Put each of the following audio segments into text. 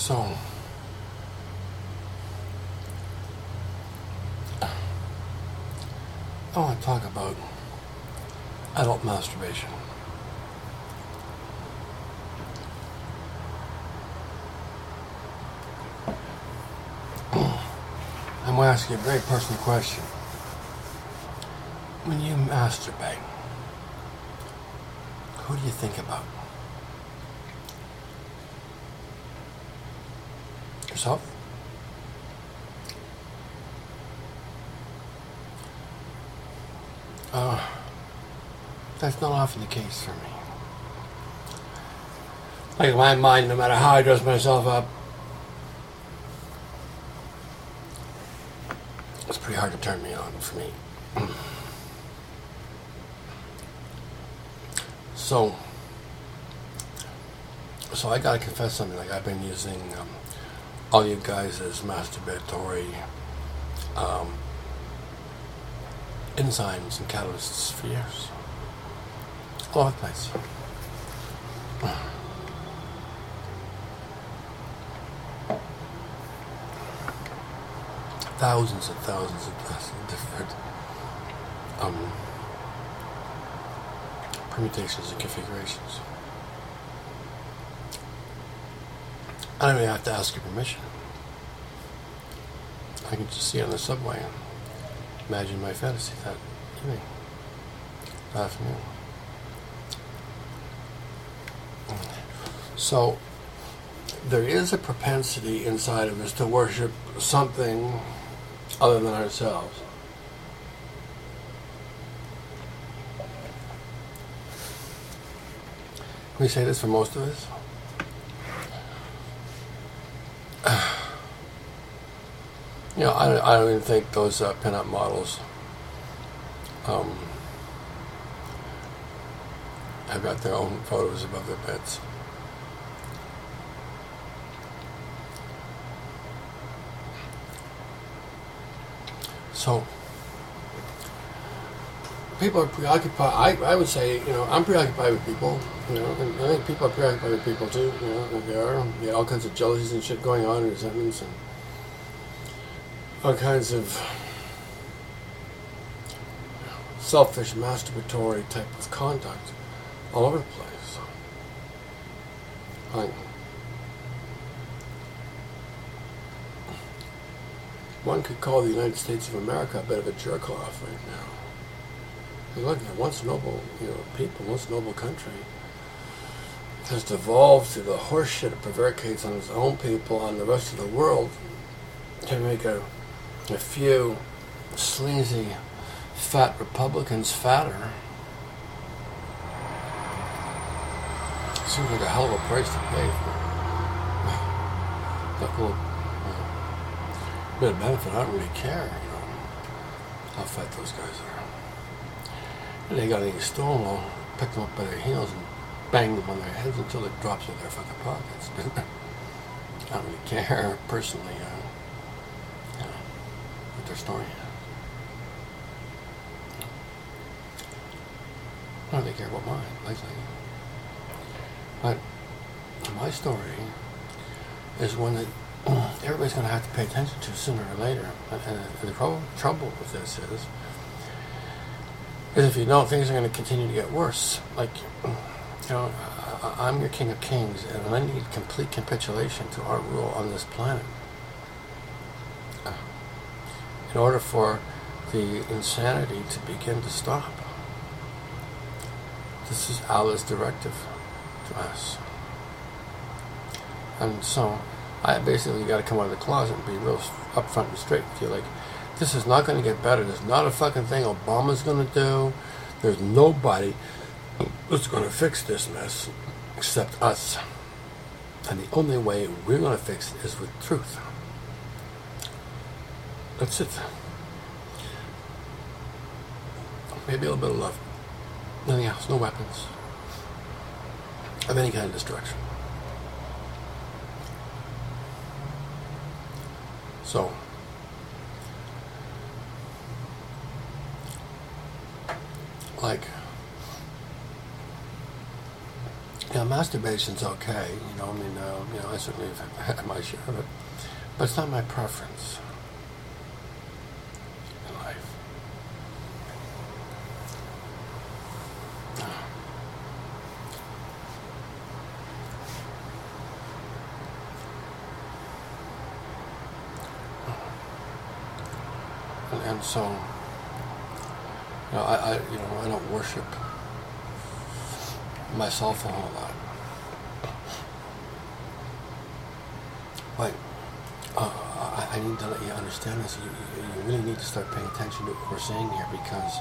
So, I want to talk about adult masturbation. I'm going to ask you a very personal question. When you masturbate, who do you think about? Yourself? That's not often the case for me. Like in my mind, no matter how I dress myself up, it's pretty hard to turn me on for me. So I gotta confess something. Like I've been using all you guys as masturbatory enzymes and catalysts for years. All over the place. Thousands and thousands of different permutations and configurations. I don't even have to ask your permission. I can just see it on the subway and imagine my fantasy that evening, that afternoon. So, there is a propensity inside of us to worship something other than ourselves. Can we say this for most of us? You know, I don't even think those pinup models have got their own photos above their beds. So, people are preoccupied. I would say, you know, I'm preoccupied with people, you know, and I think people are preoccupied with people too, you know, they are. They have all kinds of jealousies and shit going on, and resentments, and all kinds of selfish, masturbatory type of conduct all over the place. Like, one could call the United States of America a bit of a jerk-off right now. You're looking at once noble, you know, people, once noble country has devolved to the horse shit it prevaricates on its own people, on the rest of the world, to make a few sleazy, fat Republicans fatter. Seems like a hell of a price to pay for that little bit of benefit. I don't really care, you know, how fat those guys are. And they got any stolen, I'll pick them up by their heels and bang them on their heads until it drops in their fucking pockets. I don't really care personally, you know, what their story is. I don't really care about mine, lately. But my story is one that everybody's going to have to pay attention to sooner or later. And the trouble with this is if you don't, things are going to continue to get worse. Like, you know, I'm your king of kings, and I need complete capitulation to our rule on this planet in order for the insanity to begin to stop. This is Allah's directive to us. And so I basically got to come out of the closet and be real upfront and straight with you. Like, this is not going to get better. There's not a fucking thing Obama's going to do. There's nobody that's going to fix this mess except us. And the only way we're going to fix it is with truth. That's it. Maybe a little bit of love. Nothing else. No weapons of any kind of destruction. So, like, you know, Yeah, masturbation's okay. I certainly have had my share of it, but it's not my preference in life. And so, I don't worship myself a whole lot. But I need to let you understand this. You really need to start paying attention to what we're saying here, because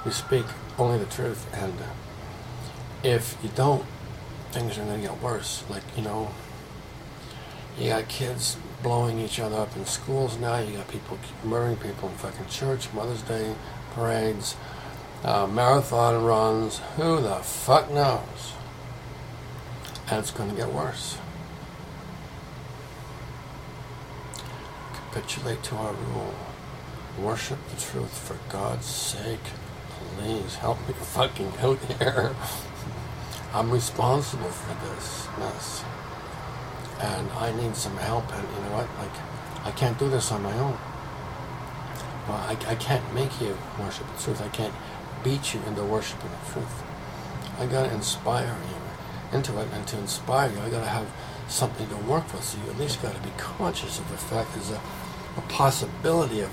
we speak only the truth, and if you don't, things are going to get worse. You got kids blowing each other up in schools now. You got people murdering people in fucking church, Mother's Day parades, marathon runs. Who the fuck knows? And it's going to get worse. Capitulate to our rule. Worship the truth, for God's sake. Please help me fucking out here. I'm responsible for this mess. And I need some help, and you know what? I can't do this on my own. Well, I can't make you worship the truth. I can't beat you into worshiping the truth. I gotta inspire you into it, and to inspire you, I gotta have something to work with. So you at least gotta be conscious of the fact there's a possibility of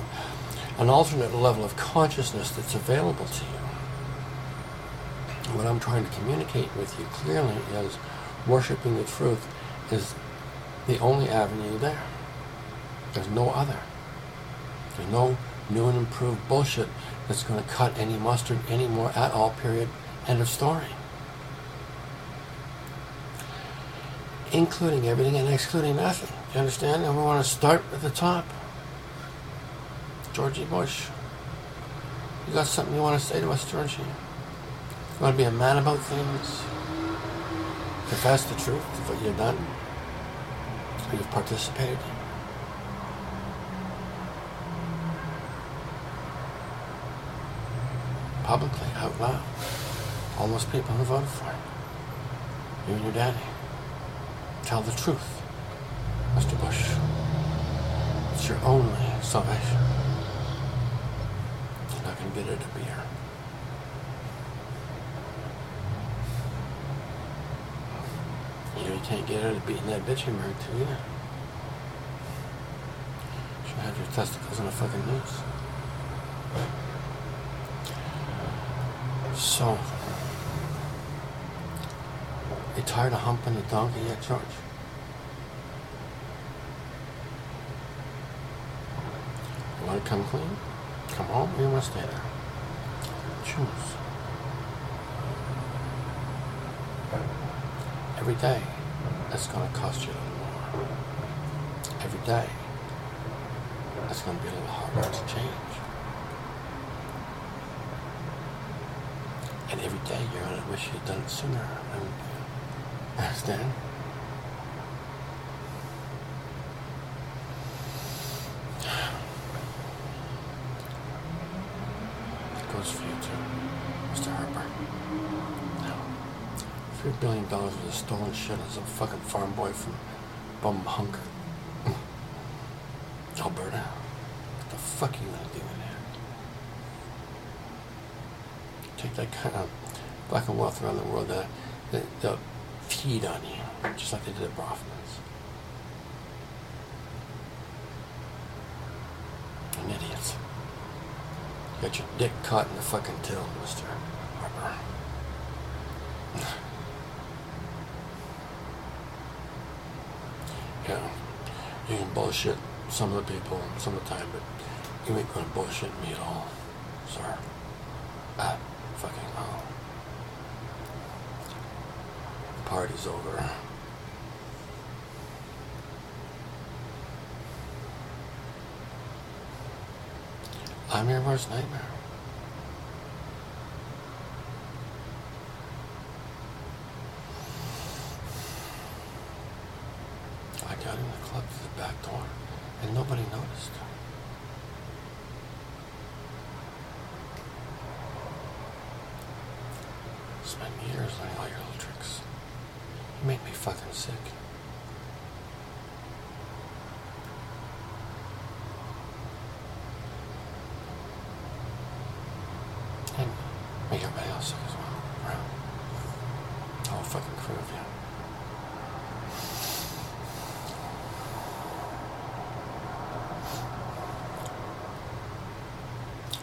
an alternate level of consciousness that's available to you. What I'm trying to communicate with you clearly is worshiping the truth is the only avenue there. There's no other. There's no new and improved bullshit that's going to cut any mustard anymore at all, period. End of story. Including everything and excluding nothing. You understand? And we want to start at the top. Georgie Bush. You got something you want to say to us, Georgie? You want to be a man about things? Confess the truth of what you've done? Or you've participated in? Publicly, out loud. All those people who voted for you. You and your daddy. Tell the truth, Mr. Bush. It's your only salvation. You're not going to get it at a beer. You can't get it at beating that bitch you're married to either. Should have your testicles in a fucking noose. So, you tired of humping the donkey yet, George? You want to come clean? Come home, or you want to stay there? Choose. Every day, that's going to cost you a little more. Every day, that's going to be a little harder to change. And every day, you're going to wish you'd done it sooner. Understand? It goes for you too, Mr. Harper. $3 billion worth of stolen shit as a fucking farm boy from Bumhunk, Alberta. What the fuck are you gonna do in there? Take that kind of black and wealth around the world, they'll feed on you, just like they did at Brofman's. An idiot. You got your dick caught in the fucking till, Mr. Harper. Yeah, you can bullshit some of the people some of the time, but you ain't gonna bullshit me at all, sir. At fucking all. The party's over. I'm your worst nightmare. I got in the club through the back door, and nobody noticed. Spent years learning all your little tricks. You make me fucking sick. And make everybody else sick as well. Right? The whole fucking crew of you.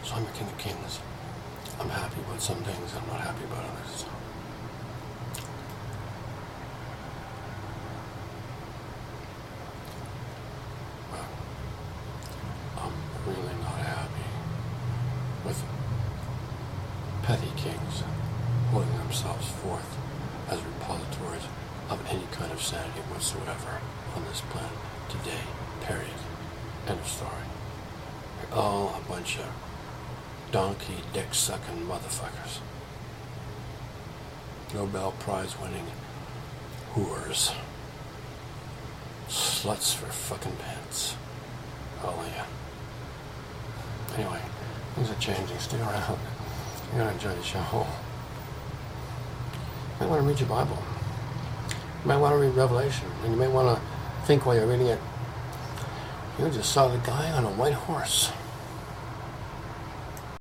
So I'm a king of kings. I'm happy about some things, I'm not happy about others. But I'm really not happy with petty kings holding themselves forth as repositories of any kind of sanity whatsoever on this planet today, period. End of story. They're all a bunch of donkey dick-sucking motherfuckers. Nobel Prize winning whores. Sluts for fucking pants. Oh yeah. Anyway, things are changing. Stick around. You're gonna enjoy the show. You might want to read your Bible. You might want to read Revelation. And you might want to think while you're reading it, you just saw the guy on a white horse.